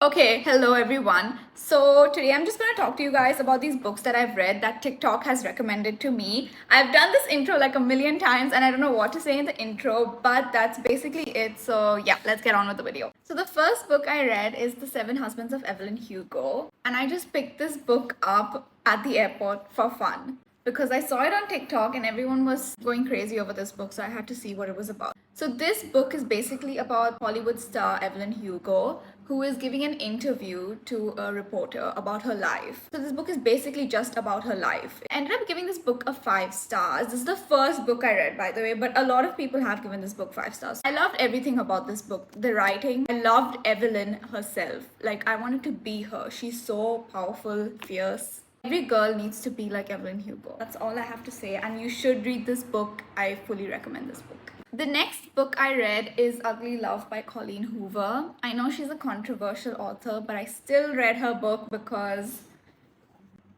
Okay, hello everyone. So today I'm just going to talk to you guys about these books that I've read that TikTok has recommended to me. I've done this intro like a million times and I don't know what to say in the intro, but that's basically it. So yeah, let's get on with the video. So the first book I read is The Seven Husbands of Evelyn Hugo, and I just picked this book up at the airport for fun because I saw it on TikTok and everyone was going crazy over this book, so I had to see what it was about. So this book is basically about Hollywood star Evelyn Hugo, who is giving an interview to a reporter about her life. So this book is basically just about her life. I ended up giving this book a 5 stars. This is the first book I read, by the way, but a lot of people have given this book 5 stars. I loved everything about this book. The writing, I loved Evelyn herself. Like, I wanted to be her. She's so powerful, fierce. Every girl needs to be like Evelyn Hugo. That's all I have to say, and you should read this book. I fully recommend this book. The next book I read is Ugly Love by Colleen Hoover. I know she's a controversial author, but I still read her book because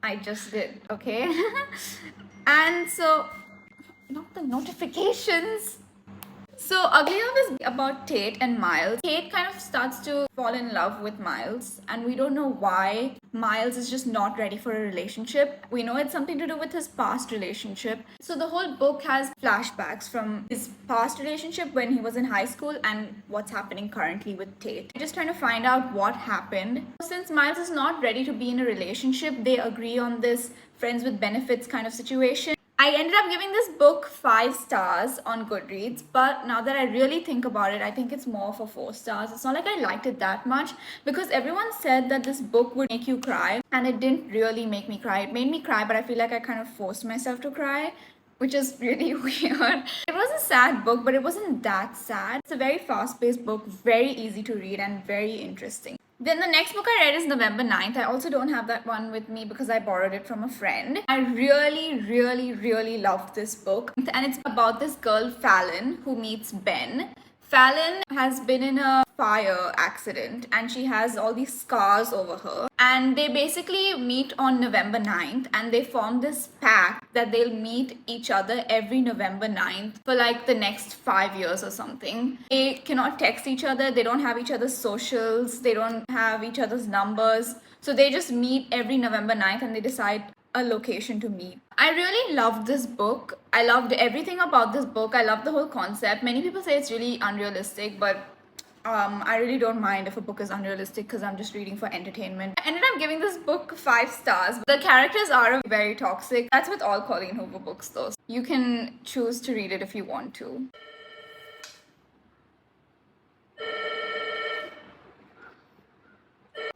I just did, okay? And so, not the notifications. So Ugly Love is about Tate and Miles. Tate kind of starts to fall in love with Miles, and we don't know why. Miles is just not ready for a relationship. We know it's something to do with his past relationship. So the whole book has flashbacks from his past relationship when he was in high school and what's happening currently with Tate. Just trying to find out what happened. Since Miles is not ready to be in a relationship, they agree on this friends with benefits kind of situation. I ended up giving this book 5 stars on Goodreads, but now that I really think about it, I think it's more for 4 stars. It's not like I liked it that much because everyone said that this book would make you cry, and it didn't really make me cry. It made me cry, but I feel like I kind of forced myself to cry, which is really weird. It was a sad book, but it wasn't that sad. It's a very fast-paced book, very easy to read and very interesting. Then the next book I read is November 9th. I also don't have that one with me because I borrowed it from a friend. I really loved this book. And it's about this girl, Fallon, who meets Ben. Fallon has been in a fire accident and she has all these scars over her. And they basically meet on November 9th and they form this pact that they'll meet each other every November 9th for like the next 5 years or something. They cannot text each other, they don't have each other's socials, they don't have each other's numbers. So they just meet every November 9th and they decide a location to meet. I really loved this book. I loved everything about this book. I love the whole concept. Many people say it's really unrealistic, but I really don't mind if a book is unrealistic because I'm just reading for entertainment. I ended up giving this book 5 stars. The characters are very toxic. That's with all Colleen Hoover books though. You can choose to read it if you want to.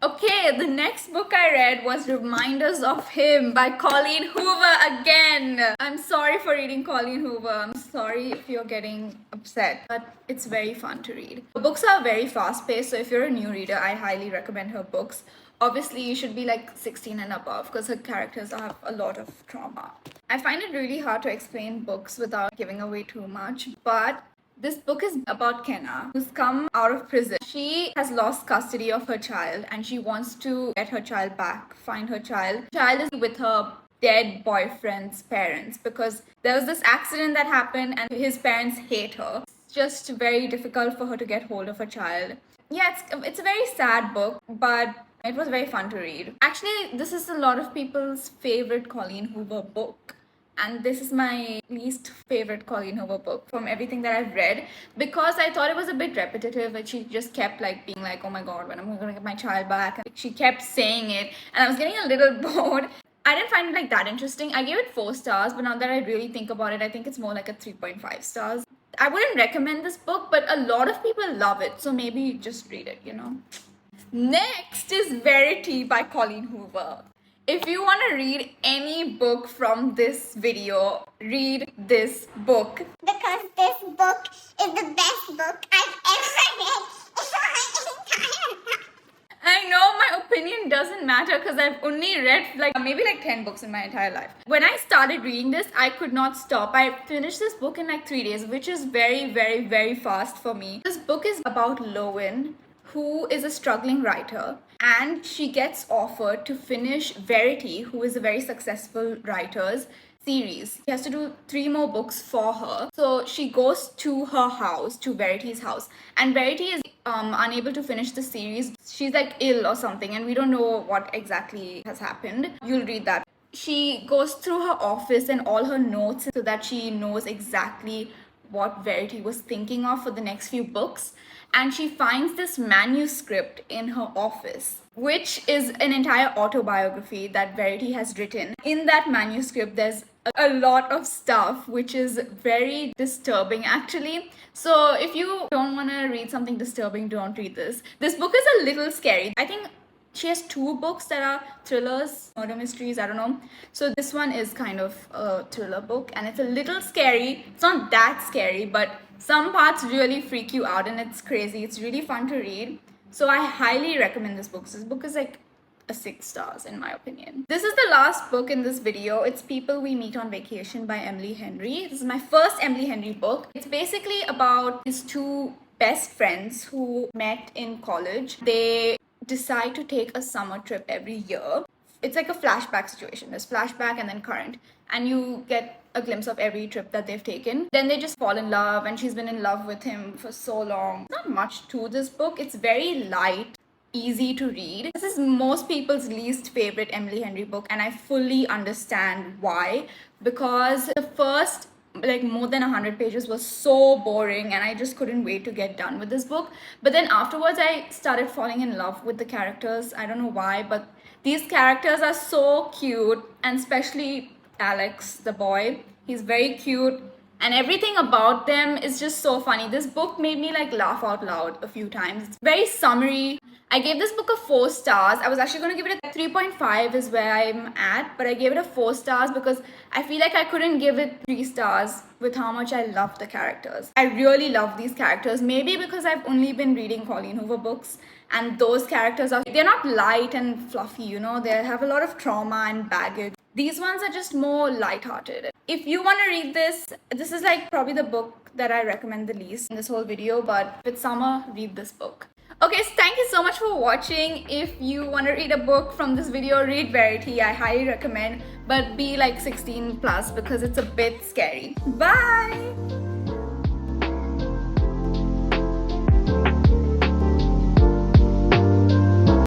Okay, the next book I read was Reminders of Him by Colleen Hoover again. I'm sorry for reading Colleen Hoover. I'm sorry if you're getting upset, but it's very fun to read. The books are very fast-paced, so if you're a new reader, I highly recommend her books. Obviously, you should be like 16 and above because her characters have a lot of trauma. I find it really hard to explain books without giving away too much, but this book is about Kenna, who's come out of prison. She has lost custody of her child and she wants to get her child back, find her child. The child is with her dead boyfriend's parents because there was this accident that happened and his parents hate her. It's just very difficult for her to get hold of her child. Yeah, it's a very sad book, but it was very fun to read. Actually, this is a lot of people's favorite Colleen Hoover book. And this is my least favorite Colleen Hoover book from everything that I've read because I thought it was a bit repetitive and she just kept like being like, oh my god, when am I going to get my child back? And she kept saying it and I was getting a little bored. I didn't find it like that interesting. I gave it 4 stars, but now that I really think about it, I think it's more like a 3.5 stars. I wouldn't recommend this book, but a lot of people love it, so maybe just read it, you know. Next is Verity by Colleen Hoover. If you want to read any book from this video, read this book. Because this book is the best book I've ever read in my entire life. I know my opinion doesn't matter because I've only read maybe 10 books in my entire life. When I started reading this, I could not stop. I finished this book in like 3 days, which is very fast for me. This book is about Lowen, who is a struggling writer, and she gets offered to finish Verity, who is a very successful writer's series. She has to do 3 more books for her. So she goes to her house, to Verity's house, and Verity is unable to finish the series. She's like ill or something, and we don't know what exactly has happened. You'll read that. She goes through her office and all her notes so that she knows exactly what Verity was thinking of for the next few books. And she finds this manuscript in her office, which is an entire autobiography that Verity has written. In that manuscript, there's a lot of stuff which is very disturbing actually. So if you don't want to read something disturbing, don't read this. This book is a little scary. I think she has 2 books that are thrillers, murder mysteries, I don't know. So this one is kind of a thriller book and it's a little scary. It's not that scary, but some parts really freak you out and it's crazy. It's really fun to read. So I highly recommend this book. This book is like a 6 stars in my opinion. This is the last book in this video. It's People We Meet on Vacation by Emily Henry. This is my first Emily Henry book. It's basically about these 2 best friends who met in college. They decide to take a summer trip every year. It's like a flashback situation. There's flashback and then current, and you get a glimpse of every trip that they've taken. Then they just fall in love, and she's been in love with him for so long. Not much to this book. It's very light, easy to read. This is most people's least favorite Emily Henry book, and I fully understand why, because the first like more than 100 pages was so boring and I just couldn't wait to get done with this book. But then afterwards I started falling in love with the characters. I don't know why, but these characters are so cute, and especially Alex, the boy. He's very cute and everything about them is just so funny. This book made me like laugh out loud a few times. It's very summary. I gave this book a 4 stars. I was actually going to give it a 3.5 is where I'm at, but I gave it a 4 stars because I feel like I couldn't give it 3 stars with how much I love the characters. I really love these characters, maybe because I've only been reading Colleen Hoover books, and those characters they're not light and fluffy, you know, they have a lot of trauma and baggage. These ones are just more lighthearted. If you want to read this, this is like probably the book that I recommend the least in this whole video, but with summer, read this book. Okay, so thank you so much for watching. If you want to read a book from this video, read Verity. I highly recommend, but be like 16 plus because it's a bit scary. Bye!